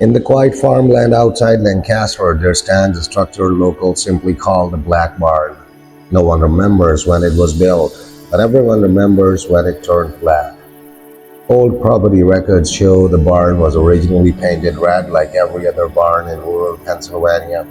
In the quiet farmland outside Lancaster, there stands a structure locals simply call the Black Barn. No one remembers when it was built, but everyone remembers when it turned black. Old property records show the barn was originally painted red like every other barn in rural Pennsylvania.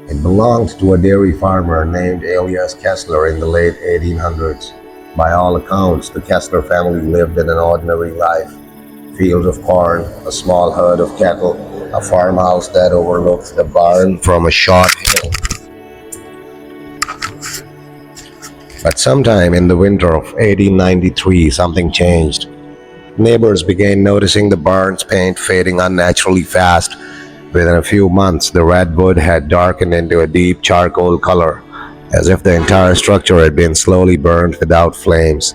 It belonged to a dairy farmer named Elias Kessler in the late 1800s. By all accounts, the Kessler family lived in an ordinary life. Fields of corn, a small herd of cattle, a farmhouse that overlooked the barn from a short hill. But sometime in the winter of 1893, something changed. Neighbors began noticing the barn's paint fading unnaturally fast. Within a few months, the red wood had darkened into a deep charcoal color, as if the entire structure had been slowly burned without flames.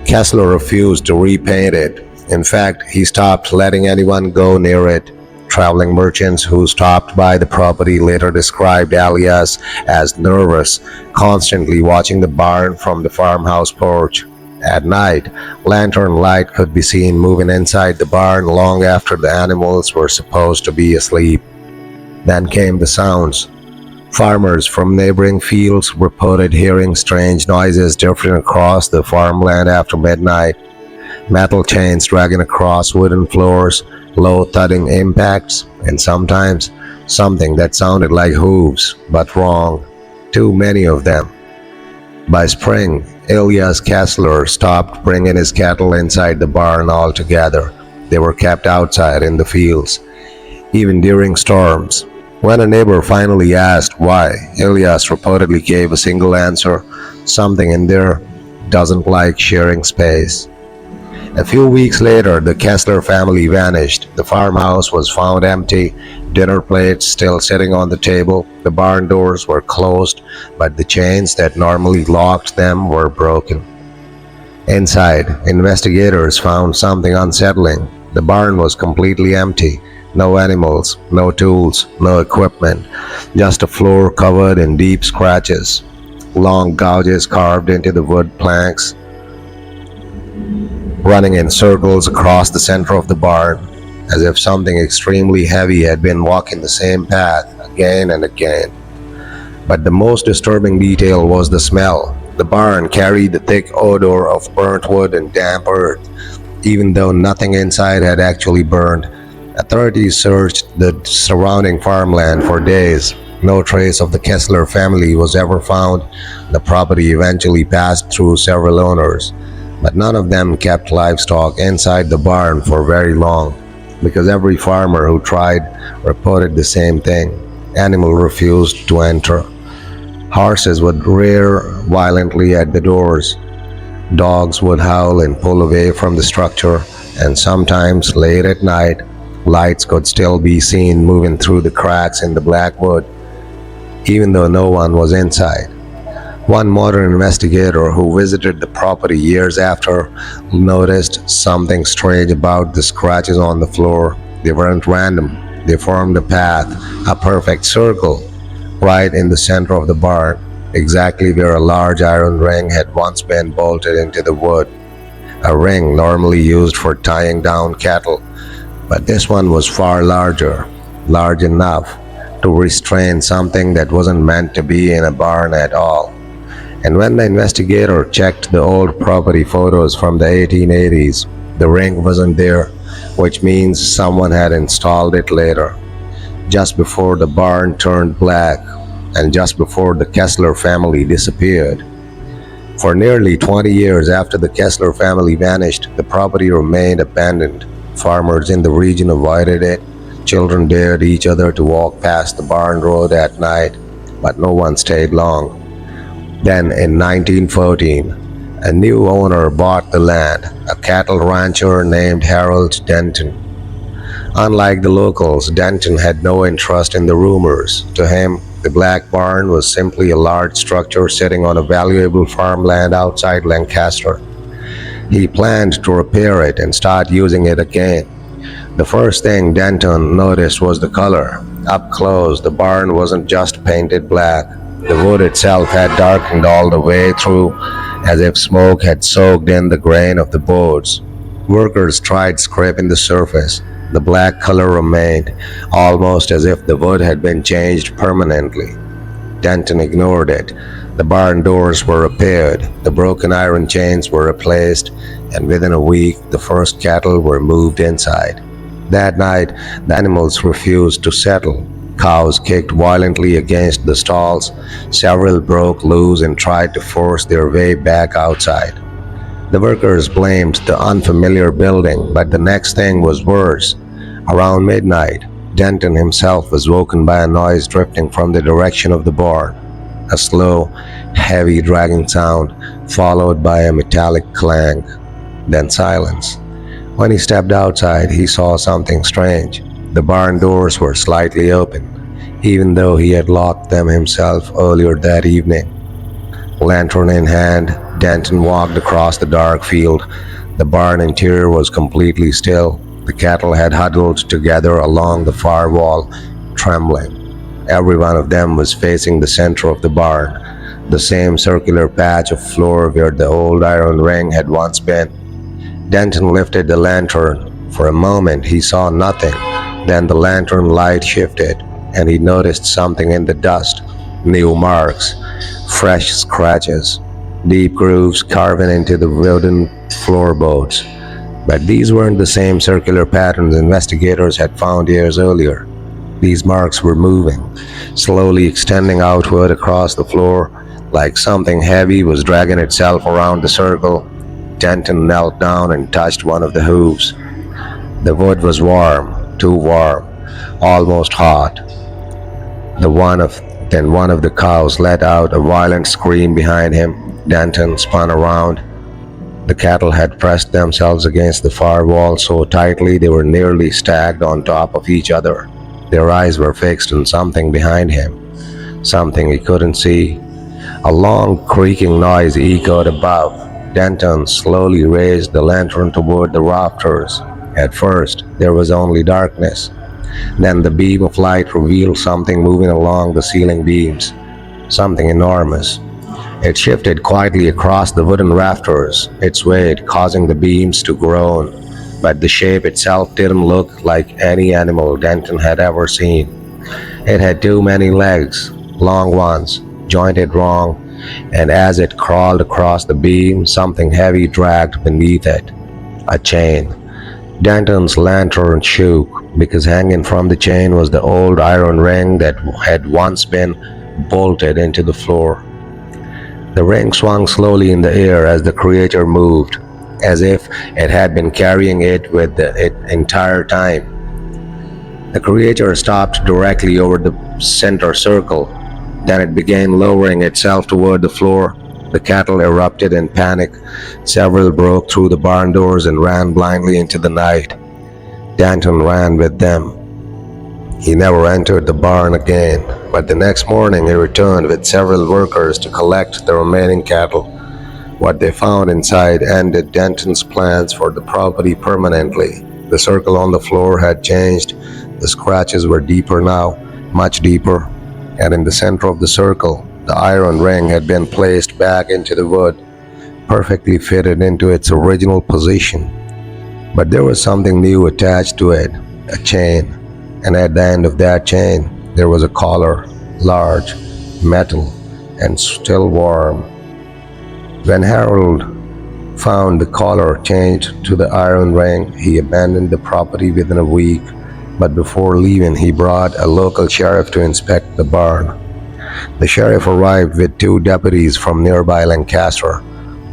Kessler refused to repaint it. In fact, he stopped letting anyone go near it. Traveling merchants who stopped by the property later described Elias as nervous, constantly watching the barn from the farmhouse porch. At night, lantern light could be seen moving inside the barn long after the animals were supposed to be asleep. Then came the sounds. Farmers from neighboring fields reported hearing strange noises drifting across the farmland after midnight. Metal chains dragging across wooden floors, low thudding impacts, and sometimes something that sounded like hooves, but wrong. Too many of them. By spring, Elias Kessler stopped bringing his cattle inside the barn altogether. They were kept outside in the fields, even during storms. When a neighbor finally asked why, Elias reportedly gave a single answer: something in there doesn't like sharing space. A few weeks later, the Kessler family vanished. The farmhouse was found empty, dinner plates still sitting on the table. The barn doors were closed, but the chains that normally locked them were broken. Inside, investigators found something unsettling. The barn was completely empty. No animals, no tools, no equipment, just a floor covered in deep scratches. Long gouges carved into the wood planks, running in circles across the center of the barn, as if something extremely heavy had been walking the same path again and again. But the most disturbing detail was the smell. The barn carried the thick odor of burnt wood and damp earth, even though nothing inside had actually burned. Authorities searched the surrounding farmland for days. No trace of the Kessler family was ever found. The property eventually passed through several owners, but none of them kept livestock inside the barn for very long, because every farmer who tried reported the same thing. Animals refused to enter. Horses would rear violently at the doors. Dogs would howl and pull away from the structure, and sometimes late at night, lights could still be seen moving through the cracks in the black wood, even though no one was inside. One modern investigator who visited the property years after noticed something strange about the scratches on the floor. They weren't random. They formed a path, a perfect circle, right in the center of the barn, exactly where a large iron ring had once been bolted into the wood. A ring normally used for tying down cattle, but this one was far larger, large enough to restrain something that wasn't meant to be in a barn at all. And when the investigator checked the old property photos from the 1880s, the ring wasn't there, which means someone had installed it later, just before the barn turned black and just before the Kessler family disappeared. For nearly 20 years after the Kessler family vanished, the property remained abandoned. Farmers in the region avoided it. Children dared each other to walk past the barn road at night, but no one stayed long. Then in 1914, a new owner bought the land, a cattle rancher named Harold Denton. Unlike the locals, Denton had no interest in the rumors. To him, the Black Barn was simply a large structure sitting on a valuable farmland outside Lancaster. He planned to repair it and start using it again. The first thing Denton noticed was the color. Up close, the barn wasn't just painted black. The wood itself had darkened all the way through, as if smoke had soaked in the grain of the boards. Workers tried scraping the surface, The black color remained, almost as if the wood had been changed permanently. Denton ignored it. The barn doors were repaired, the broken iron chains were replaced, and within a week the first cattle were moved inside. That night, the animals refused to settle. Cows kicked violently against the stalls, several broke loose and tried to force their way back outside. The workers blamed the unfamiliar building, but the next thing was worse. Around midnight, Denton himself was woken by a noise drifting from the direction of the barn. A slow, heavy dragging sound, followed by a metallic clang, then silence. When he stepped outside, he saw something strange. The barn doors were slightly open, even though he had locked them himself earlier that evening. Lantern in hand, Denton walked across the dark field. The barn interior was completely still. The cattle had huddled together along the far wall, trembling. Every one of them was facing the center of the barn, the same circular patch of floor where the old iron ring had once been. Denton lifted the lantern. For a moment he saw nothing. Then the lantern light shifted, and he noticed something in the dust. New marks, fresh scratches, deep grooves carven into the wooden floorboards. But these weren't the same circular patterns investigators had found years earlier. These marks were moving, slowly extending outward across the floor, like something heavy was dragging itself around the circle. Denton knelt down and touched one of the hooves. The wood was warm, too warm, almost hot. Then one of the cows let out a violent scream behind him. Denton spun around. The cattle had pressed themselves against the far wall so tightly they were nearly stacked on top of each other. Their eyes were fixed on something behind him, something he couldn't see. A long creaking noise echoed above. Denton slowly raised the lantern toward the rafters. At first, there was only darkness. Then the beam of light revealed something moving along the ceiling beams, something enormous. It shifted quietly across the wooden rafters. It swayed, causing the beams to groan. But the shape itself didn't look like any animal Denton had ever seen. It had too many legs, long ones, jointed wrong, and as it crawled across the beam, something heavy dragged beneath it. A chain. Denton's lantern shook, because hanging from the chain was the old iron ring that had once been bolted into the floor. The ring swung slowly in the air as the creature moved, as if it had been carrying it with it entire time. The creature stopped directly over the center circle. Then it began lowering itself toward the floor. The cattle erupted in panic. Several broke through the barn doors and ran blindly into the night. Denton ran with them. He never entered the barn again, but the next morning he returned with several workers to collect the remaining cattle. What they found inside ended Denton's plans for the property permanently. The circle on the floor had changed. The scratches were deeper now, much deeper, and in the center of the circle, the iron ring had been placed back into the wood, perfectly fitted into its original position. But there was something new attached to it, a chain, and at the end of that chain, there was a collar, large, metal, and still warm. When Harold found the collar changed to the iron ring, he abandoned the property within a week, but before leaving he brought a local sheriff to inspect the barn. The sheriff arrived with 2 deputies from nearby Lancaster.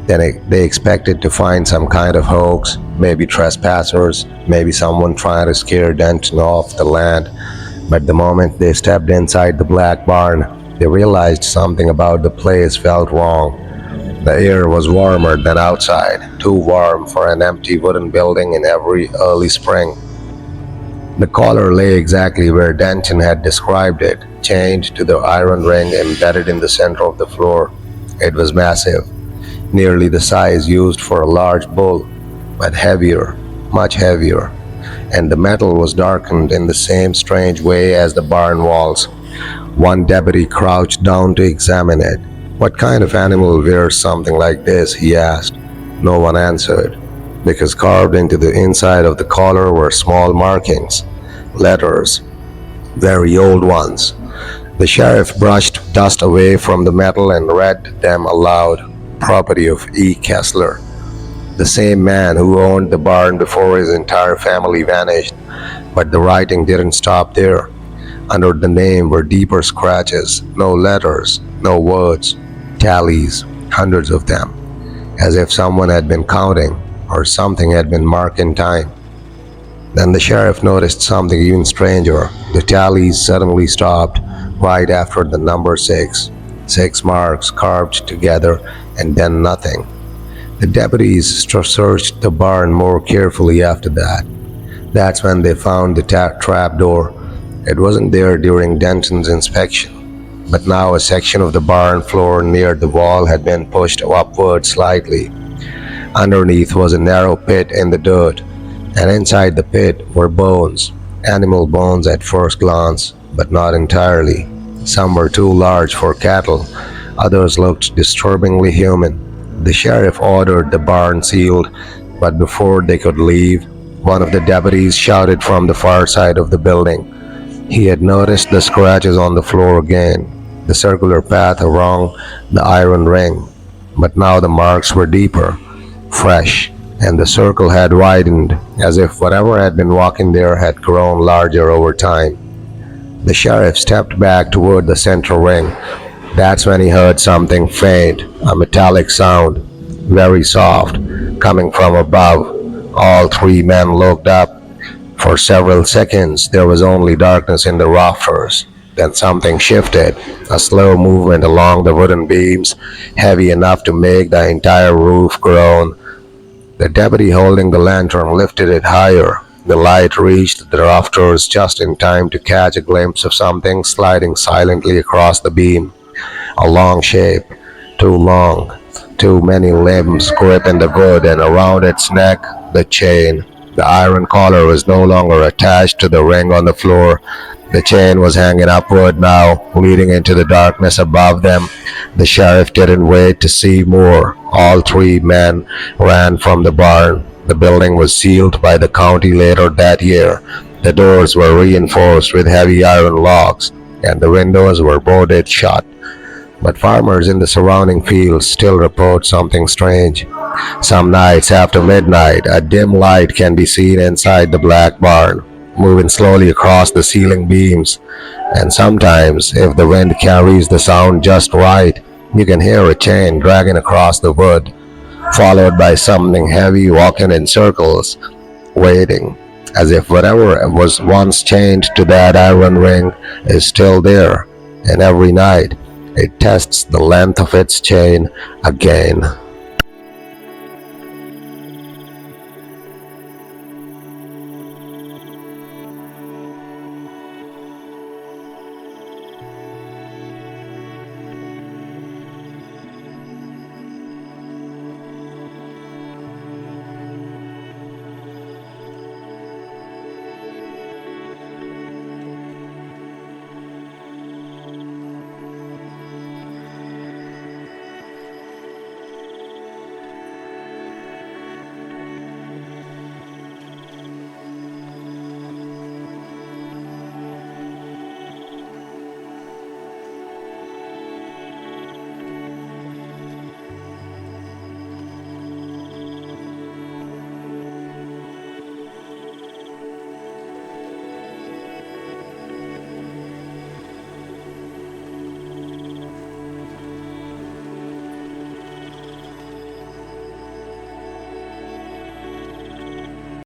Then they expected to find some kind of hoax, maybe trespassers, maybe someone trying to scare Denton off the land. But the moment they stepped inside the black barn, they realized something about the place felt wrong. The air was warmer than outside, too warm for an empty wooden building in every early spring. The collar lay exactly where Denton had described it, chained to the iron ring embedded in the center of the floor. It was massive, nearly the size used for a large bull, but heavier, much heavier, and the metal was darkened in the same strange way as the barn walls. One deputy crouched down to examine it. "What kind of animal wears something like this?" he asked. No one answered. because carved into the inside of the collar were small markings, letters, very old ones. The sheriff brushed dust away from the metal and read them aloud. Property of E. Kessler, the same man who owned the barn before his entire family vanished. But the writing didn't stop there. Under the name were deeper scratches, no letters, no words, tallies, hundreds of them, as if someone had been counting or something had been marked in time. Then the sheriff noticed something even stranger. The tallies suddenly stopped right after the number 6. 6 marks carved together and then nothing. The deputies searched the barn more carefully after that. That's when they found the trap door. It wasn't there during Denton's inspection, but now a section of the barn floor near the wall had been pushed upward slightly. Underneath was a narrow pit in the dirt, and inside the pit were bones, animal bones at first glance, but not entirely. Some were too large for cattle, others looked disturbingly human. The sheriff ordered the barn sealed, but before they could leave, one of the deputies shouted from the far side of the building. He had noticed the scratches on the floor again, the circular path along the iron ring, but now the marks were deeper, fresh, and the circle had widened, as if whatever had been walking there had grown larger over time. The sheriff stepped back toward the central ring. That's when he heard something faint, a metallic sound, very soft, coming from above. All 3 men looked up. For several seconds, there was only darkness in the rafters. Then something shifted, a slow movement along the wooden beams, heavy enough to make the entire roof groan. The deputy holding the lantern lifted it higher. The light reached the rafters just in time to catch a glimpse of something sliding silently across the beam. A long shape, too long, too many limbs gripping the wood, and around its neck, the chain. The iron collar was no longer attached to the ring on the floor. The chain was hanging upward now, leading into the darkness above them. The sheriff didn't wait to see more. All 3 men ran from the barn. The building was sealed by the county later that year. The doors were reinforced with heavy iron locks, and the windows were boarded shut. But farmers in the surrounding fields still report something strange. Some nights after midnight, a dim light can be seen inside the black barn, moving slowly across the ceiling beams. And sometimes, if the wind carries the sound just right, you can hear a chain dragging across the wood, followed by something heavy walking in circles, waiting, as if whatever was once chained to that iron ring is still there. And every night, it tests the length of its chain again.